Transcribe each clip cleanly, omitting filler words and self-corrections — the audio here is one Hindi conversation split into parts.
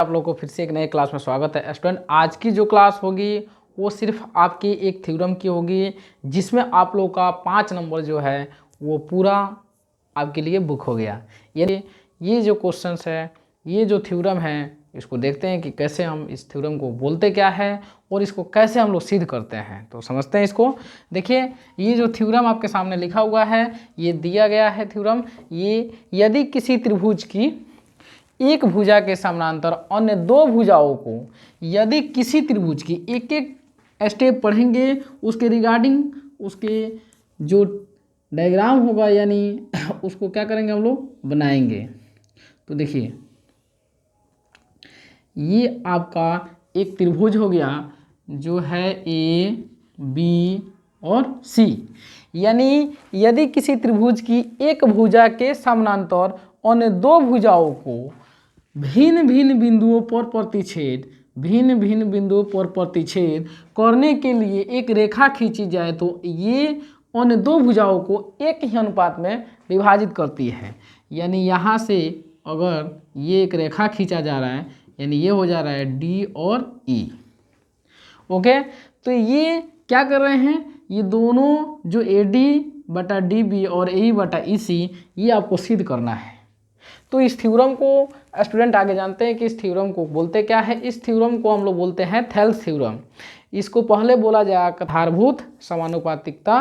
आप लोगों को फिर से एक नए क्लास में स्वागत है स्टूडेंट। आज की जो क्लास होगी वो सिर्फ आपकी एक थ्योरम की होगी, जिसमें आप लोगों का 5 नंबर जो है वो पूरा आपके लिए बुक हो गया। ये जो क्वेश्चंस है, ये जो थ्योरम है, इसको देखते हैं कि कैसे हम इस थ्योरम को बोलते क्या है और इसको कैसे हम लोग सिद्ध करते हैं। तो समझते हैं इसको। देखिए, ये जो थ्योरम आपके सामने लिखा हुआ है, ये दिया गया है थ्योरम। ये यदि किसी त्रिभुज की एक भुजा के समानांतर अन्य दो भुजाओं को, यदि किसी त्रिभुज की एक एक स्टेप पढ़ेंगे उसके रिगार्डिंग, उसके जो डायग्राम होगा यानी उसको क्या करेंगे हम लोग बनाएंगे। तो देखिए, ये आपका एक त्रिभुज हो गया जो है ए बी और सी। यानी यदि किसी त्रिभुज की एक भुजा के समानांतर अन्य दो भुजाओं को भिन्न भिन्न बिंदुओं पर प्रतिच्छेद करने के लिए एक रेखा खींची जाए तो ये अन्य दो भुजाओं को एक ही अनुपात में विभाजित करती है। यानी यहाँ से अगर ये एक रेखा खींचा जा रहा है, यानी ये हो जा रहा है डी और ई। ओके, तो ये क्या कर रहे हैं, ये दोनों जो ए डी बटा डी बी और ए बटा ई सी, ये आपको सिद्ध करना है। तो इस थ्योरम को स्टूडेंट आगे जानते हैं कि इस थ्योरम को बोलते क्या है। इस थ्योरम को हम लोग बोलते हैं थेल्स थ्योरम। इसको पहले बोला जाए आधारभूत समानुपातिकता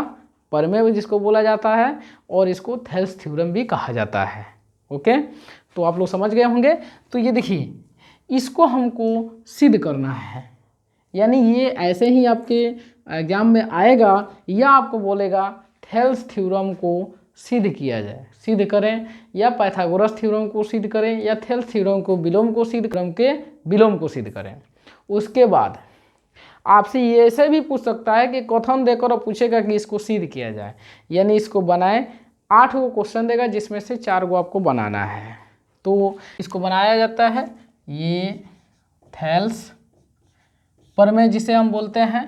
प्रमेय जिसको बोला जाता है, और इसको थेल्स थ्योरम भी कहा जाता है। ओके, तो आप लोग समझ गए होंगे। तो ये देखिए, इसको हमको सिद्ध करना है। यानी ये ऐसे ही आपके एग्जाम में आएगा, या आपको बोलेगा थेल्स थ्योरम को सिद्ध किया जाए, सिद्ध करें, या पाइथागोरस थ्योरम को सिद्ध करें, या थेल्स थ्योरम को विलोम को सिद्ध क्रम के विलोम को सिद्ध करें। उसके बाद आपसे ये ऐसे भी पूछ सकता है कि कथन देकर और पूछेगा कि इसको सिद्ध किया जाए। यानी इसको बनाए 8 गो क्वेश्चन देगा, जिसमें से 4 गो आपको बनाना है। तो इसको बनाया जाता है ये थेल्स प्रमेय जिसे हम बोलते हैं।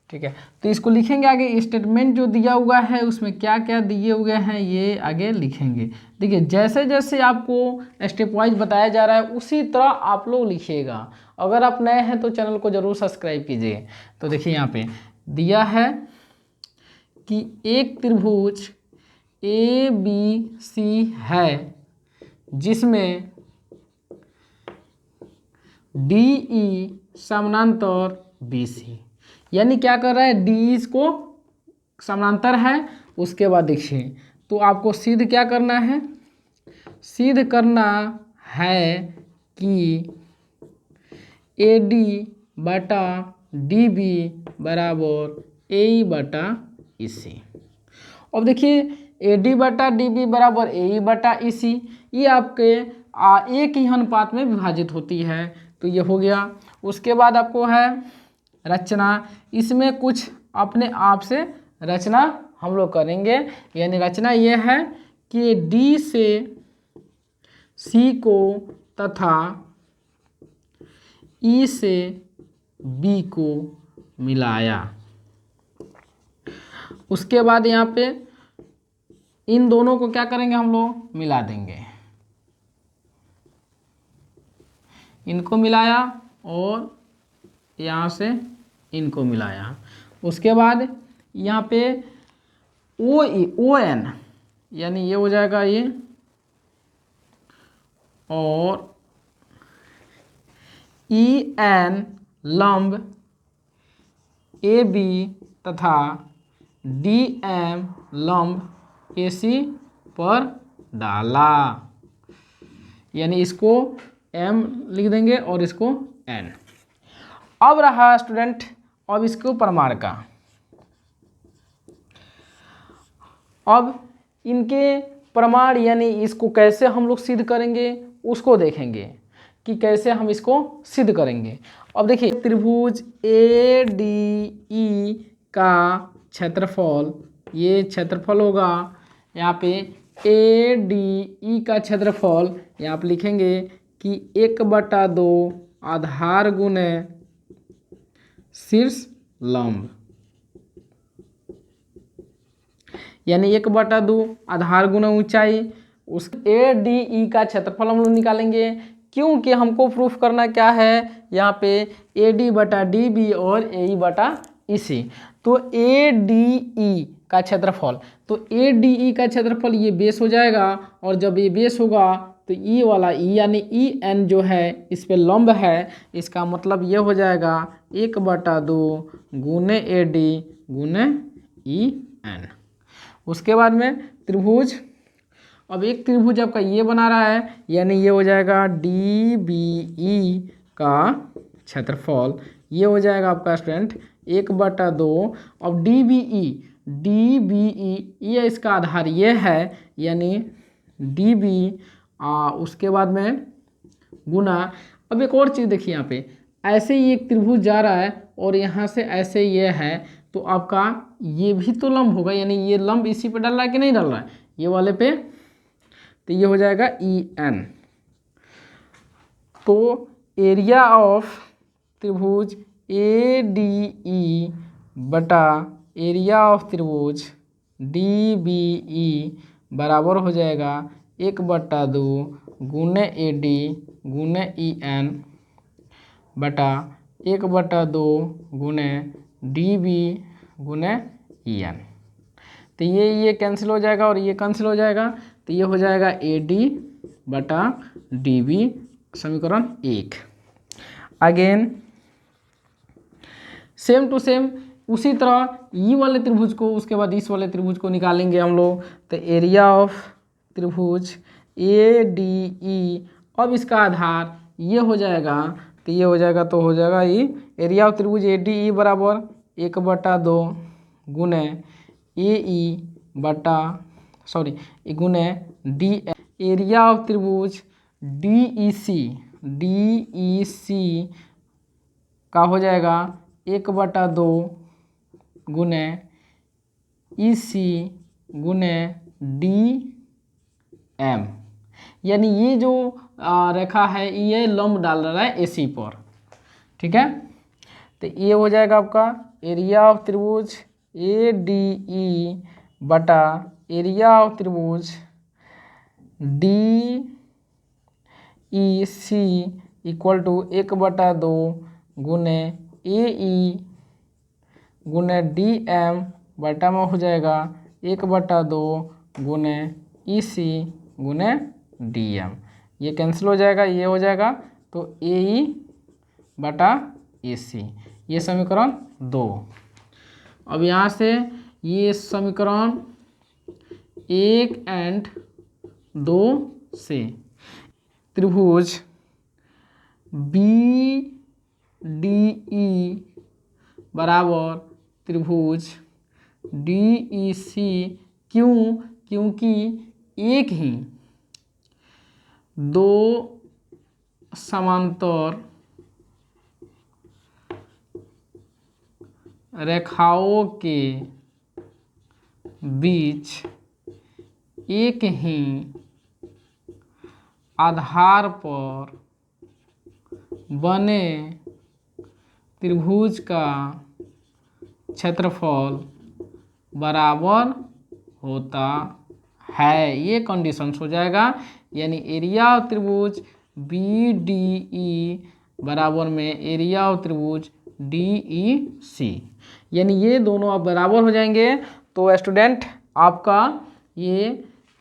ठीक है, तो इसको लिखेंगे आगे। स्टेटमेंट जो दिया हुआ है उसमें क्या क्या दिए हुए हैं ये आगे लिखेंगे। देखिए, जैसे जैसे आपको स्टेप वाइज बताया जा रहा है उसी तरह आप लोग लिखिएगा। अगर आप नए हैं तो चैनल को जरूर सब्सक्राइब कीजिए। तो देखिए, यहाँ पे दिया है कि एक त्रिभुज ए बी सी है जिसमें डी ई समानांतर बी सी। यानी क्या कर रहा है, डी इसको समानांतर है। उसके बाद देखिए, तो आपको सिद्ध क्या करना है, सिद्ध करना है कि ए डी बटा डी बी बराबर ए बटा ई सी। अब देखिए, ए डी बटा डी बी बराबर ए बटा ई सी, ये आपके एक ही अनुपात में विभाजित होती है। तो ये हो गया। उसके बाद आपको है रचना। इसमें कुछ अपने आप से रचना हम लोग करेंगे। यानी रचना ये है कि डी से सी को तथा ई से बी को मिलाया। उसके बाद यहाँ पे इन दोनों को क्या करेंगे, हम लोग मिला देंगे। इनको मिलाया और यहाँ से इनको मिलाया। उसके बाद यहाँ पे ओ एन, यानी ये हो जाएगा ये, और ई एन लंब ए बी तथा डी एम लंब ए सी पर डाला। यानी इसको एम लिख देंगे और इसको एन। अब रहा स्टूडेंट, अब इसको प्रमाण का। अब इनके प्रमाण यानी इसको कैसे हम लोग सिद्ध करेंगे उसको देखेंगे कि कैसे हम इसको सिद्ध करेंगे। अब देखिए, त्रिभुज ए डी ई का क्षेत्रफल, ये क्षेत्रफल होगा। यहाँ पे ए डी ई का क्षेत्रफल यहाँ पे लिखेंगे कि 1/2 आधार गुणे शीर्ष लंब, यानी 1/2 आधार गुना ऊंचाई। उस ए डी ई का क्षेत्रफल हम लोग निकालेंगे क्योंकि हमको प्रूफ करना क्या है यहाँ पे AD बटा DB और AE बटा EC। तो ADE का क्षेत्रफल, तो ADE का क्षेत्रफल ये बेस हो जाएगा, और जब ये बेस होगा तो E वाला E यानी EN जो है इस पे लंब है, इसका मतलब ये हो जाएगा 1/2 गुने AD गुने EN। उसके बाद में त्रिभुज, अब एक त्रिभुज आपका ये बना रहा है, यानी ये हो जाएगा DBE का क्षेत्रफल, ये हो जाएगा आपका स्टूडेंट 1/2। अब DBE ये इसका आधार ये है, यानी DB उसके बाद में गुना। अब एक और चीज़ देखिए यहाँ पे, ऐसे ही एक त्रिभुज जा रहा है और यहाँ से ऐसे ये है, तो आपका ये भी तो लंब होगा, यानी ये लंब इसी पे डल रहा है कि नहीं डल रहा है, ये वाले पे, तो ये हो जाएगा EN। तो एरिया ऑफ त्रिभुज ADE बटा एरिया ऑफ त्रिभुज DBE बराबर हो जाएगा 1/2 गुने AD गुने EN बटा 1/2 गुने DB गुने EN। तो ये कैंसिल हो जाएगा और ये कैंसिल हो जाएगा, तो ये हो जाएगा AD बटा DB, समीकरण 1। अगेन सेम टू सेम उसी तरह ई वाले त्रिभुज को, उसके बाद इस वाले त्रिभुज को निकालेंगे हम लोग। तो एरिया ऑफ त्रिभुज ADE, अब इसका आधार ये हो जाएगा, तो ये हो जाएगा, तो हो जाएगा ये एरिया ऑफ त्रिभुज ADE बराबर 1/2 गुने AE बटा गुने D। एरिया ऑफ त्रिभुज DEC का हो जाएगा 1/2 गुने EC गुने DM, यानी ये जो रेखा है ये लंब डाल रहा है AC पर, ठीक है। तो ये हो जाएगा आपका एरिया ऑफ त्रिभुज ADE बटा एरिया ऑफ त्रिभुज DEC इक्वल टू 1/2 गुने AE गुने DM बटा में हो जाएगा 1/2 गुने EC गुने DM। ये कैंसिल हो जाएगा, ये हो जाएगा, तो AE बटा AC, ये समीकरण 2। अब यहाँ से ये समीकरण 1 एंड 2 से त्रिभुज BDE बराबर त्रिभुज DEC, क्योंकि एक ही दो समांतर रेखाओं के बीच एक ही आधार पर बने त्रिभुज का क्षेत्रफल बराबर होता है, ये कंडीशंस हो जाएगा। यानी एरिया ऑफ त्रिभुज BDE बराबर में एरिया ऑफ त्रिभुज DEC, यानी ये दोनों अब बराबर हो जाएंगे। तो स्टूडेंट आपका ये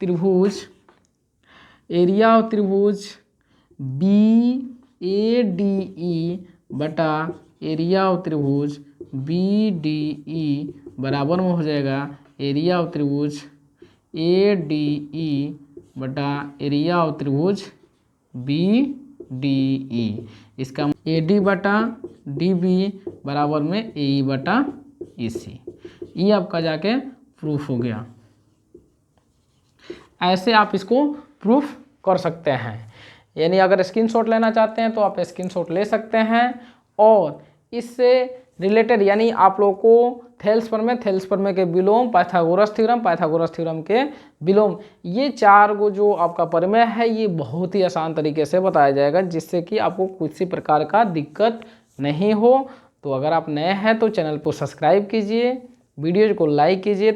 त्रिभुज एरिया ऑफ त्रिभुज BADE बटा एरिया ऑफ त्रिभुज BDE बराबर में हो जाएगा एरिया ऑफ त्रिभुज ADE बटा एरिया ऑफ त्रिभुज BDE। इसका AD बटा DB बराबर में AE बटा EC, ये आपका जाके प्रूफ हो गया। ऐसे आप इसको प्रूफ कर सकते हैं, यानी अगर स्क्रीनशॉट लेना चाहते हैं तो आप स्क्रीनशॉट ले सकते हैं। और इससे रिलेटेड यानी आप लोगों को थेल्स प्रमेय के विलोम, पाइथागोरस थ्योरम के विलोम, ये 4 गो जो आपका प्रमेय है ये बहुत ही आसान तरीके से बताया जाएगा, जिससे कि आपको किसी प्रकार का दिक्कत नहीं हो। तो अगर आप नए हैं तो चैनल को सब्सक्राइब कीजिए, वीडियो को लाइक कीजिए।